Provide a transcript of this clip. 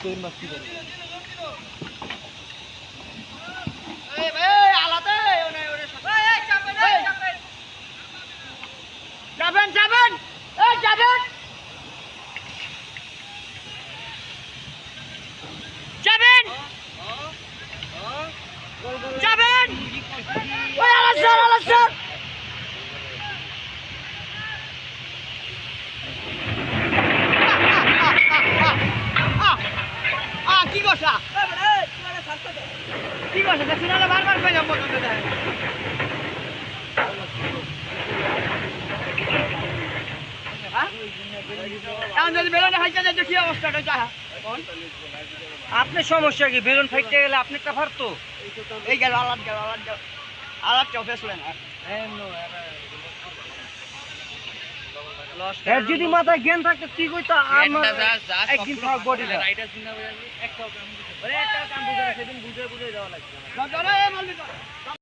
কই মাছ কি করে এই ভাই আলাদা ওনে ওরে এই চাপেন এই চাপেন যাবেন যাবেন এই যাবেন যাবেন যাবেন ওই আলাদা কি কথা কি কথা দেখছি না বারবার কই যাব বন্ধ দেয় এখন যদি বেলুন হাইতে যায় কি অবস্থাটা চায় আপনার সমস্যা কি বেলুন ফাইটতে গেলে আপনি একটা ফারতো এই গেল আলাদ কেউ ফেসলে না এর যদি মাথায় জ্ঞান থাকতো কি কইতো আমার একদিন থাক বডি রাইটার চিন্তা করে একটা কাম বুঝে সেদিন বুঝে দেওয়া লাগবে